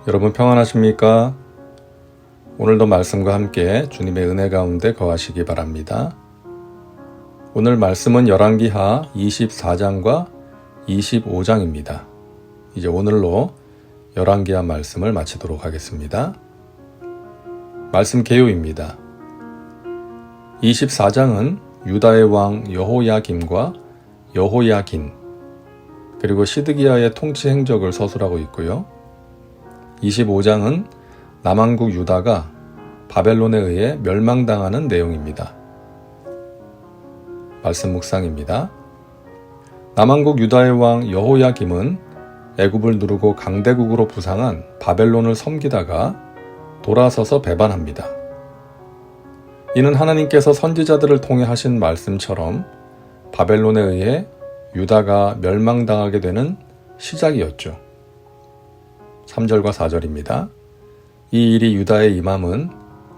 여러분 평안하십니까? 오늘도 말씀과 함께 주님의 은혜 가운데 거하시기 바랍니다. 오늘 말씀은 열왕기하 24장과 25장입니다. 이제 오늘로 열왕기하 말씀을 마치도록 하겠습니다. 말씀 개요입니다. 24장은 유다의 왕 여호야김과 여호야긴 그리고 시드기야의 통치 행적을 서술하고 있고요. 25장은 남왕국 유다가 바벨론에 의해 멸망당하는 내용입니다. 말씀 묵상입니다. 남왕국 유다의 왕 여호야김은 애굽을 누르고 강대국으로 부상한 바벨론을 섬기다가 돌아서서 배반합니다. 이는 하나님께서 선지자들을 통해 하신 말씀처럼 바벨론에 의해 유다가 멸망당하게 되는 시작이었죠. 3절과 4절입니다. 이 일이 유다에 임함은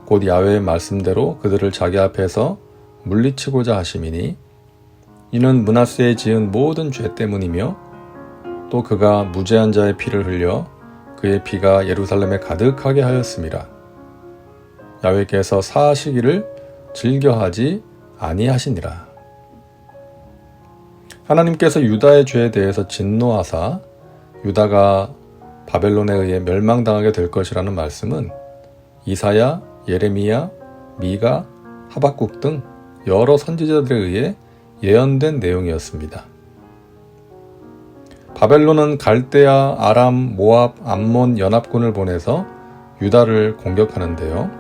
곧 야훼의 말씀대로 그들을 자기 앞에서 물리치고자 하심이니 이는 므낫세에 지은 모든 죄 때문이며 또 그가 무죄한 자의 피를 흘려 그의 피가 예루살렘에 가득하게 하였음이라. 야훼께서 사하시기를 즐겨하지 아니하시니라. 하나님께서 유다의 죄에 대해서 진노하사 유다가 바벨론에 의해 멸망당하게 될 것이라는 말씀은 이사야, 예레미야, 미가, 하박국 등 여러 선지자들에 의해 예언된 내용이었습니다. 바벨론은 갈대아, 아람, 모압, 암몬 연합군을 보내서 유다를 공격하는데요.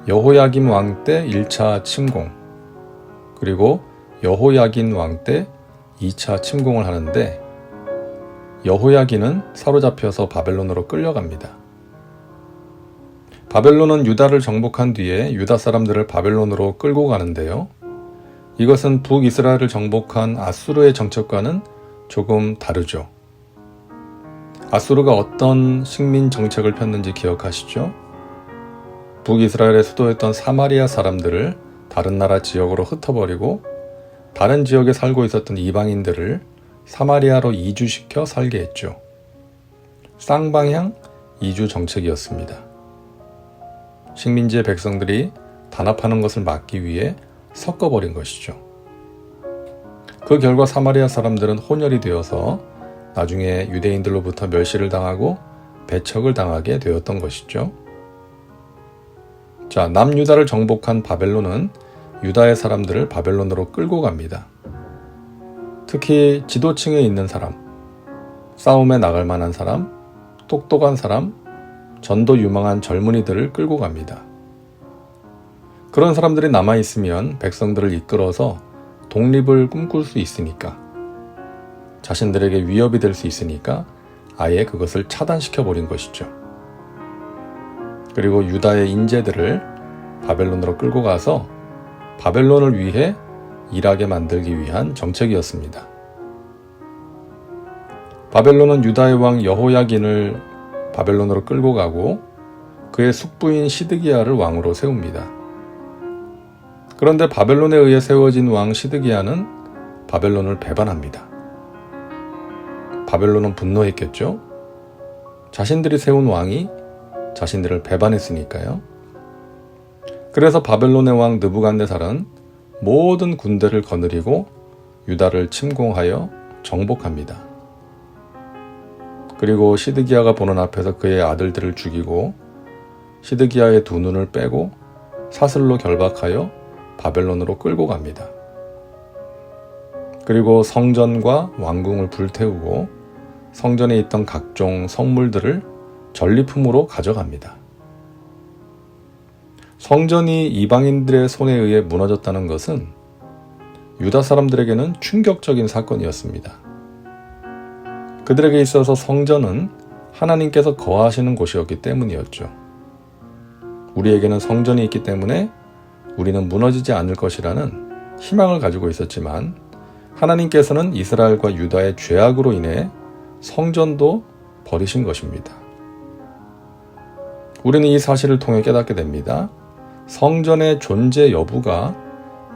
여호야김 왕 때 1차 침공, 그리고 여호야긴 왕 때 2차 침공을 하는데 여호야긴은 사로잡혀서 바벨론으로 끌려갑니다. 바벨론은 유다를 정복한 뒤에 유다 사람들을 바벨론으로 끌고 가는데요. 이것은 북이스라엘을 정복한 아수르의 정책과는 조금 다르죠. 아수르가 어떤 식민 정책을 폈는지 기억하시죠? 북이스라엘의 수도였던 사마리아 사람들을 다른 나라 지역으로 흩어버리고 다른 지역에 살고 있었던 이방인들을 사마리아로 이주시켜 살게 했죠. 쌍방향 이주 정책이었습니다. 식민지의 백성들이 단합하는 것을 막기 위해 섞어버린 것이죠. 그 결과 사마리아 사람들은 혼혈이 되어서 나중에 유대인들로부터 멸시를 당하고 배척을 당하게 되었던 것이죠. 자, 남유다를 정복한 바벨론은 유다의 사람들을 바벨론으로 끌고 갑니다. 특히 지도층에 있는 사람, 싸움에 나갈 만한 사람, 똑똑한 사람, 전도 유망한 젊은이들을 끌고 갑니다. 그런 사람들이 남아있으면 백성들을 이끌어서 독립을 꿈꿀 수 있으니까, 자신들에게 위협이 될 수 있으니까 아예 그것을 차단시켜버린 것이죠. 그리고 유다의 인재들을 바벨론으로 끌고 가서 바벨론을 위해 일하게 만들기 위한 정책이었습니다. 바벨론은 유다의 왕 여호야긴을 바벨론으로 끌고 가고 그의 숙부인 시드기야를 왕으로 세웁니다. 그런데 바벨론에 의해 세워진 왕 시드기야는 바벨론을 배반합니다. 바벨론은 분노했겠죠? 자신들이 세운 왕이 자신들을 배반했으니까요. 그래서 바벨론의 왕 느부갓네살은 모든 군대를 거느리고 유다를 침공하여 정복합니다. 그리고 시드기야가 보는 앞에서 그의 아들들을 죽이고 시드기야의 두 눈을 빼고 사슬로 결박하여 바벨론으로 끌고 갑니다. 그리고 성전과 왕궁을 불태우고 성전에 있던 각종 성물들을 전리품으로 가져갑니다. 성전이 이방인들의 손에 의해 무너졌다는 것은 유다 사람들에게는 충격적인 사건이었습니다. 그들에게 있어서 성전은 하나님께서 거하시는 곳이었기 때문이었죠. 우리에게는 성전이 있기 때문에 우리는 무너지지 않을 것이라는 희망을 가지고 있었지만 하나님께서는 이스라엘과 유다의 죄악으로 인해 성전도 버리신 것입니다. 우리는 이 사실을 통해 깨닫게 됩니다. 성전의 존재 여부가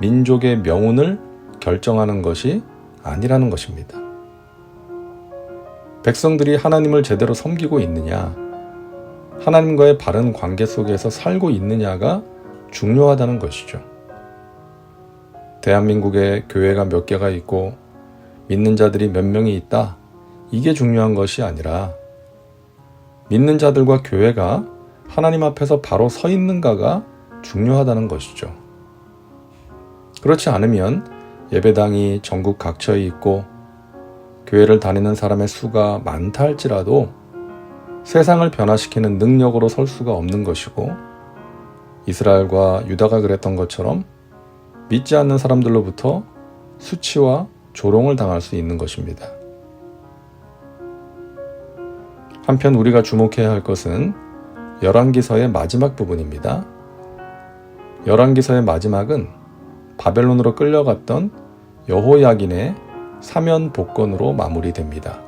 민족의 명운을 결정하는 것이 아니라는 것입니다. 백성들이 하나님을 제대로 섬기고 있느냐, 하나님과의 바른 관계 속에서 살고 있느냐가 중요하다는 것이죠. 대한민국에 교회가 몇 개가 있고 믿는 자들이 몇 명이 있다, 이게 중요한 것이 아니라 믿는 자들과 교회가 하나님 앞에서 바로 서 있는가가 중요하다는 것이죠. 그렇지 않으면 예배당이 전국 각처에 있고 교회를 다니는 사람의 수가 많다 할지라도 세상을 변화시키는 능력으로 설 수가 없는 것이고, 이스라엘과 유다가 그랬던 것처럼 믿지 않는 사람들로부터 수치와 조롱을 당할 수 있는 것입니다. 한편 우리가 주목해야 할 것은 열왕기서의 마지막 부분입니다. 열왕기서의 마지막은 바벨론으로 끌려갔던 여호야긴의 사면 복권으로 마무리됩니다.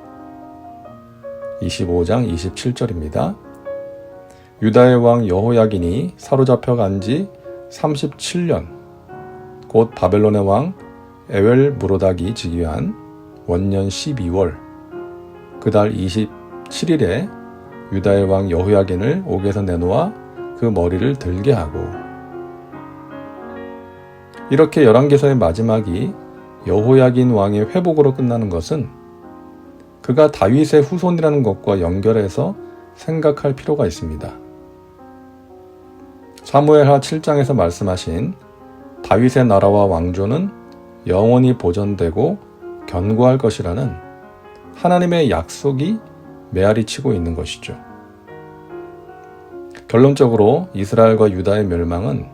25장 27절입니다. 유다의 왕 여호야긴이 사로잡혀 간 지 37년, 곧 바벨론의 왕 에웰무로닥이 즉위한 원년 12월 그달 27일에 유다의 왕 여호야긴을 옥에서 내놓아 그 머리를 들게 하고, 이렇게 열왕기서의 마지막이 여호야긴 왕의 회복으로 끝나는 것은 그가 다윗의 후손이라는 것과 연결해서 생각할 필요가 있습니다. 사무엘하 7장에서 말씀하신 다윗의 나라와 왕조는 영원히 보존되고 견고할 것이라는 하나님의 약속이 메아리치고 있는 것이죠. 결론적으로 이스라엘과 유다의 멸망은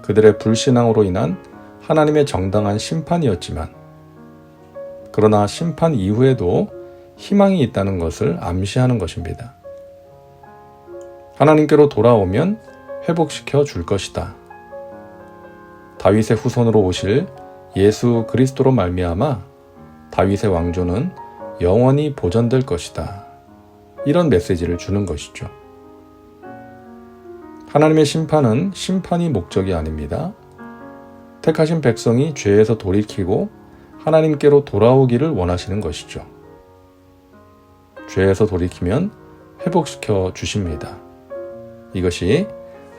그들의 불신앙으로 인한 하나님의 정당한 심판이었지만, 그러나 심판 이후에도 희망이 있다는 것을 암시하는 것입니다. 하나님께로 돌아오면 회복시켜 줄 것이다. 다윗의 후손으로 오실 예수 그리스도로 말미암아 다윗의 왕조는 영원히 보존될 것이다. 이런 메시지를 주는 것이죠. 하나님의 심판은 심판이 목적이 아닙니다. 택하신 백성이 죄에서 돌이키고 하나님께로 돌아오기를 원하시는 것이죠. 죄에서 돌이키면 회복시켜 주십니다. 이것이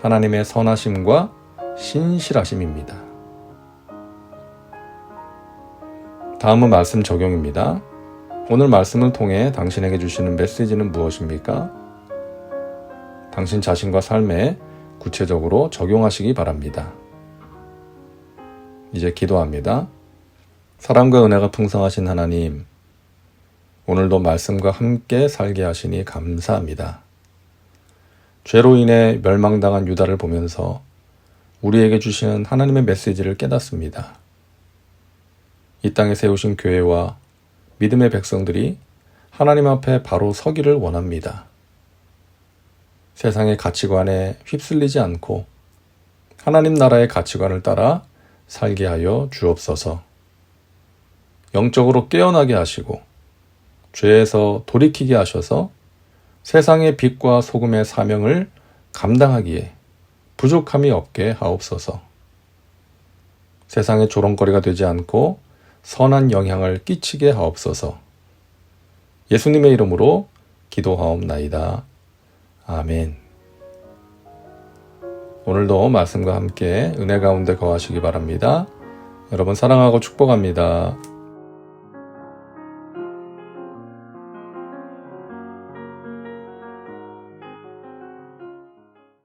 하나님의 선하심과 신실하심입니다. 다음은 말씀 적용입니다. 오늘 말씀을 통해 당신에게 주시는 메시지는 무엇입니까? 당신 자신과 삶에 구체적으로 적용하시기 바랍니다. 이제 기도합니다. 사랑과 은혜가 풍성하신 하나님, 오늘도 말씀과 함께 살게 하시니 감사합니다. 죄로 인해 멸망당한 유다를 보면서 우리에게 주시는 하나님의 메시지를 깨닫습니다. 이 땅에 세우신 교회와 믿음의 백성들이 하나님 앞에 바로 서기를 원합니다. 세상의 가치관에 휩쓸리지 않고 하나님 나라의 가치관을 따라 살게 하여 주옵소서. 영적으로 깨어나게 하시고 죄에서 돌이키게 하셔서 세상의 빛과 소금의 사명을 감당하기에 부족함이 없게 하옵소서. 세상의 조롱거리가 되지 않고 선한 영향을 끼치게 하옵소서. 예수님의 이름으로 기도하옵나이다. 아멘. 오늘도 말씀과 함께 은혜 가운데 거하시기 바랍니다. 여러분 사랑하고 축복합니다.